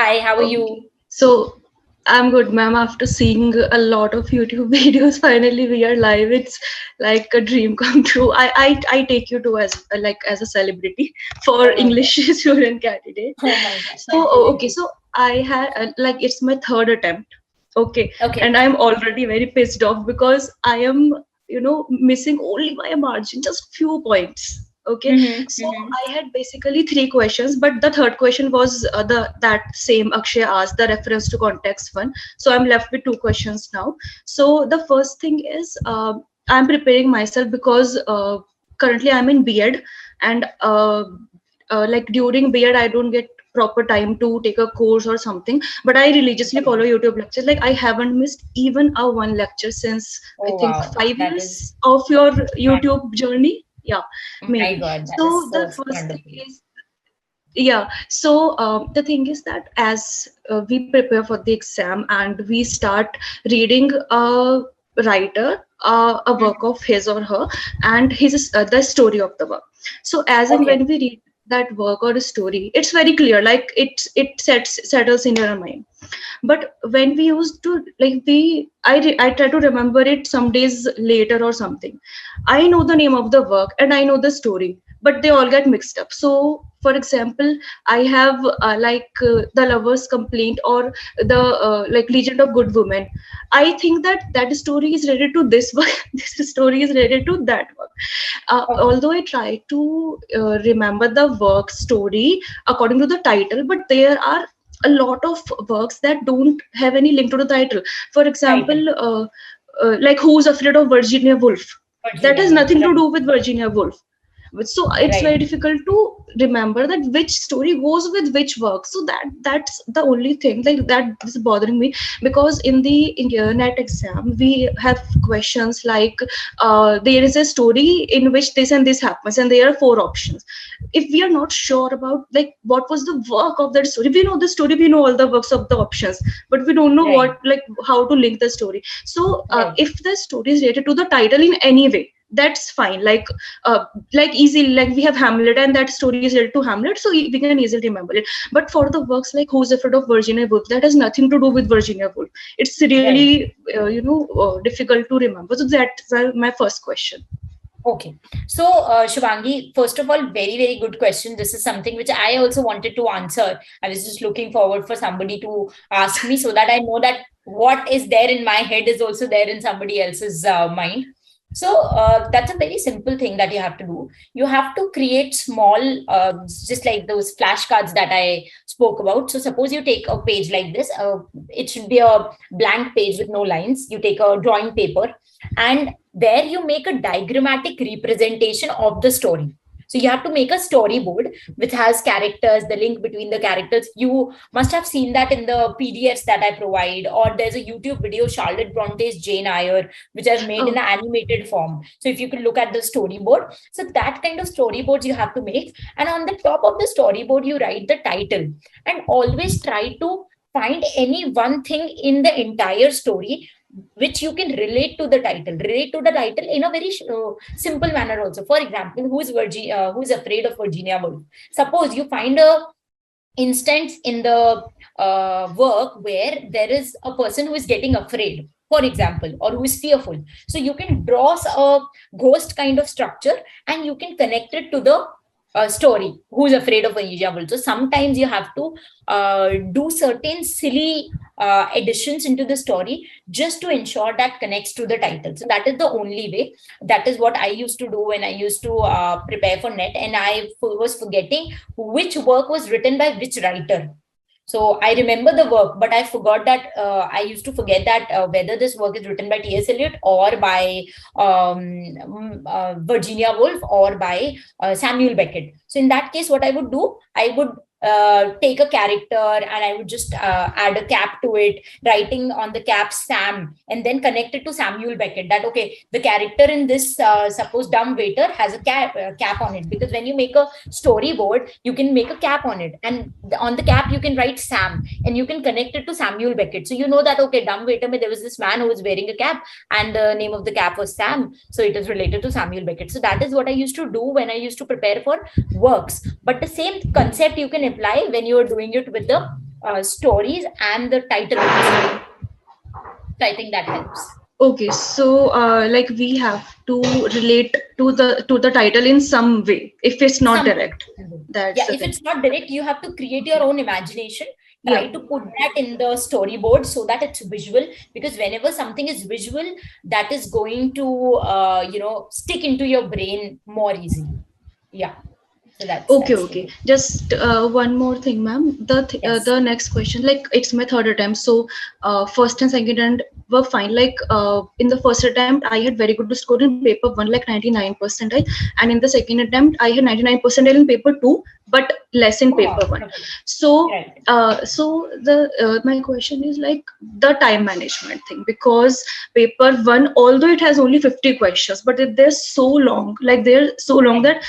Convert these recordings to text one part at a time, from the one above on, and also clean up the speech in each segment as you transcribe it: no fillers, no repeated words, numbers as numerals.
Hi, how are Okay. you? So I'm good, ma'am. After seeing a lot of YouTube videos, finally we are live. It's like a dream come true. I take you to as like as a celebrity for Oh my God. English student candidate. Oh my God. So Thank you. Thank okay, you. so I had like it's my third attempt. Okay, Okay. and I'm already very pissed off because I am missing only by a margin, just few points. Okay, Mm-hmm. so Mm-hmm. I had basically three questions, but the third question was the that same Akshay asked, the reference to context one. So I'm left with two questions now. So the first thing is I'm preparing myself because currently I'm in B.Ed, and like during B.Ed I don't get proper time to take a course or something, but I religiously follow YouTube lectures. Like I haven't missed even a one lecture since I Oh think wow. 5 years of your My, YouTube journey. Yeah, my maybe. God, that is So the so first thing wonderful. is, yeah. So the thing is that as we prepare for the exam and we start reading a writer, a work Mm-hmm. of his or her, and his the story of the work. So as and Okay. when we read that work or a story, it's very clear. Like it settles in your mind. But when we used to like I try to remember it some days later or something. I know the name of the work and I know the story, but they all get mixed up. So for example, I have the lover's complaint or the like legend of good woman. I think that that story is related to this work. This story is related to that work. Okay. Although I try to remember the work story according to the title, but there are a lot of works that don't have any link to the title. For Right. example, like Who's Afraid of Virginia Woolf? That Virginia has Woolf. nothing to Right. do with Virginia Woolf. So it's Right. very difficult to remember that which story goes with which work. So that's the only thing like that is bothering me, because in the net exam we have questions like there is a story in which this and this happens and there are four options. If we are not sure about like what was the work of that story, we know the story, we know all the works of the options, but we don't know Right. what like how to link the story. So Right. if the story is related to the title in any way, that's fine. Like easy, like we have Hamlet and that story is related to Hamlet, so we can easily remember it. But for the works like Who's Afraid of Virginia Woolf, that has nothing to do with Virginia Woolf. It's Right. really difficult to remember. So that's my first question. Okay. So, Shubhangi, first of all, very, very good question. This is something which I also wanted to answer. I was just looking forward for somebody to ask me so that I know that what is there in my head is also there in somebody else's mind. So, that's a very simple thing that you have to do. You have to create small, just like those flashcards that I spoke about. So, suppose you take a page like this, it should be a blank page with no lines. You take a drawing paper and there you make a diagrammatic representation of the story. So you have to make a storyboard which has characters, the link between the characters. You must have seen that in the PDFs that I provide, or there's a YouTube video, Charlotte Bronte's Jane Eyre, which I've made in Oh, an animated form. So if you could look at the storyboard, so that kind of storyboards you have to make. And on the top of the storyboard, you write the title and always try to find any one thing in the entire story which you can relate to the title in a very simple manner also. For example, who's afraid of Virginia Woolf? Suppose you find a instance in the work where there is a person who is getting afraid, for example, or who is fearful. So you can draw a ghost kind of structure and you can connect it to the story, who's afraid of Virginia Woolf. So sometimes you have to do certain silly additions into the story just to ensure that connects to the title. So that is the only way. That is what I used to do when I used to prepare for net, and was forgetting which work was written by which writer. So I remember the work, but I forgot that I used to forget that whether this work is written by T.S. Eliot or by Virginia Woolf or by Samuel Beckett. So in that case, what I would do, I would take a character and I would just add a cap to it, writing on the cap Sam, and then connect it to Samuel Beckett. That okay, the character in this suppose dumb waiter has a cap on it, because when you make a storyboard, you can make a cap on it, and on the cap you can write Sam, and you can connect it to Samuel Beckett. So you know that okay, dumb waiter, there was this man who was wearing a cap, and the name of the cap was Sam, so it is related to Samuel Beckett. So that is what I used to do when I used to prepare for works. But the same concept you can apply when you are doing it with the stories and the title of the story. So I think that helps. Okay, so like we have to relate to the title in some way if it's not direct. That's yeah, the if thing. it's not direct, you have to create your own imagination. Try Yeah. to put that in the storyboard so that it's visual, because whenever something is visual, that is going to stick into your brain more easily. Yeah. So Okay. Just one more thing, ma'am. yes. The next question, like it's my third attempt, so first and second attempt were fine. Like in the first attempt, I had very good score in paper one, like 99 percentile, and in the second attempt, I had 99 percentile in paper two, but less in paper one. Okay. So Right. so the my question is like the time management thing, because paper one, although it has only 50 questions, but they're so long, like they're so long that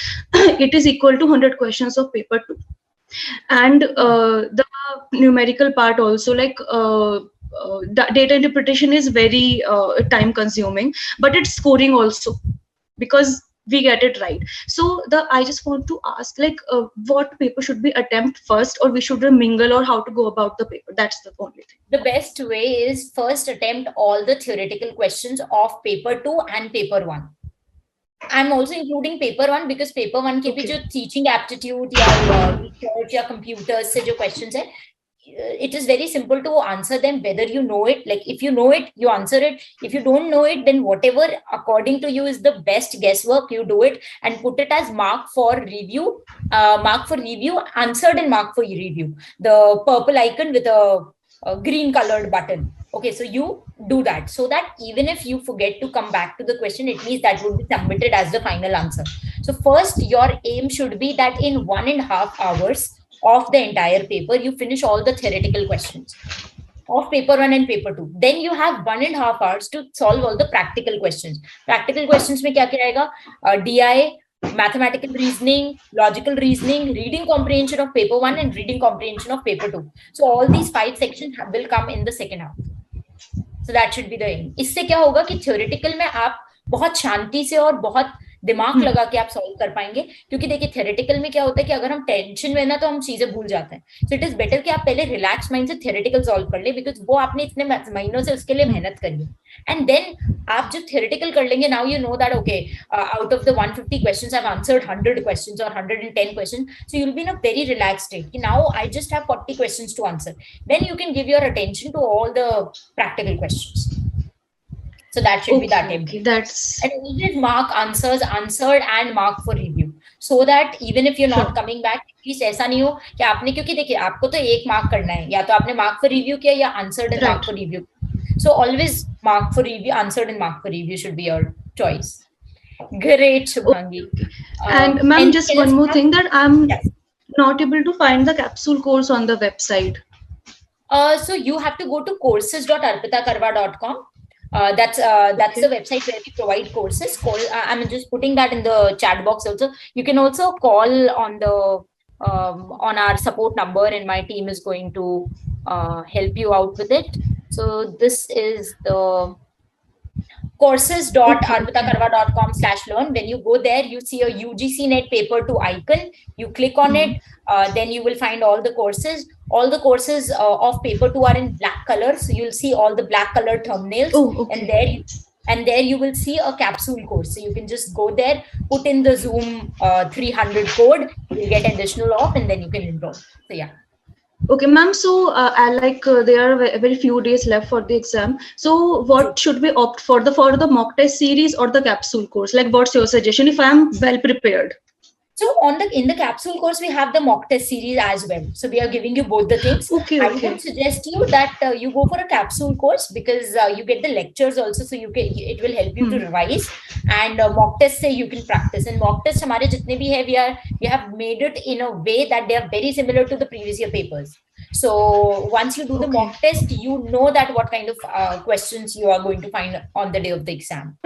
it is equal to 100 questions of paper two. And the numerical part also, like the data interpretation is very time consuming, but it's scoring also, because we get it right. So I just want to ask, like what paper should we attempt first, or we should mingle, or how to go about the paper? That's the only thing. The best way is first attempt all the theoretical questions of paper 2 and paper 1. I'm also including paper 1 because paper 1 के भी जो teaching aptitude या research या computers से जो questions है, it is very simple to answer them whether you know it. Like if you know it, you answer it. If you don't know it, then whatever according to you is the best guesswork, you do it and put it as mark for review, answered and mark for review. The purple icon with a green colored button. Okay, so you do that so that even if you forget to come back to the question, it means that would be submitted as the final answer. So first, your aim should be that in 1.5 hours of the entire paper, you finish all the theoretical questions of paper 1 and paper 2. Then you have 1.5 hours to solve all the practical questions. Practical questions में क्या रहेगा? DI, mathematical reasoning, logical reasoning, reading comprehension of paper 1 and reading comprehension of paper 2. So all these 5 sections will come in the second half. So that should be the aim. इससे क्या होगा कि theoretical में आप बहुत शांति से और बहुत दिमाग लगा के आप सॉल्व कर पाएंगे, क्योंकि देखिए थ्योरेटिकल में क्या होता है कि अगर हम टेंशन में ना तो हम चीजें भूल जाते हैं. सो इट इज बेटर कि आप पहले रिलैक्स माइंड से थ्योरेटिकल सॉल्व कर ले, बिकॉज वो आपने इतने महीनों से उसके लिए मेहनत करी है. एंड देन आप जब थ्योरेटिकल कर लेंगे, now you know that okay out of the 150 questions I have answered 100 questions और 110 questions, so you will be in a very relaxed state कि now I just have 40 questions to answer. Then you can give your attention to all the practical questions. So that should be that aim. That's and always mark answers answered and mark for review, so that even if you're not coming back, at least ऐसा नहीं हो कि आपने, क्योंकि देखिए आपको तो एक मार्क करना है, या तो आपने mark for review किया या answered and mark for review. So always mark for review, answered and mark for review should be your choice. Great, Shubhangi. And ma'am, just one more thing, that I'm not able to find the capsule course on the website. So you have to go to courses.arpitakarwa.com. That's the website where we provide courses. I'm just putting that in the chat box also. You can also call on the on our support number, and my team is going to help you out with it. So this is the courses.arpitakarwa.com/learn. When you go there, you see a UGC NET paper 2 icon. You click on it, then you will find all the courses. All the courses of paper 2 are in black color, so you'll see all the black colored thumbnails. And there you will see a capsule course. So you can just go there, put in the Zoom 300 code, you'll get additional off, and then you can enroll. So yeah. Okay, ma'am. So there are very few days left for the exam. So what should we opt for the mock test series or the capsule course? Like, what's your suggestion if I am well prepared? So in the capsule course, we have the mock test series as well. So we are giving you both the things. Okay. I would suggest you that you go for a capsule course, because you get the lectures also. So it will help you to revise, and mock test say you can practice. And mock test हमारे जितने भी है, we have made it in a way that they are very similar to the previous year papers. So once you do the mock test, you know that what kind of questions you are going to find on the day of the exam.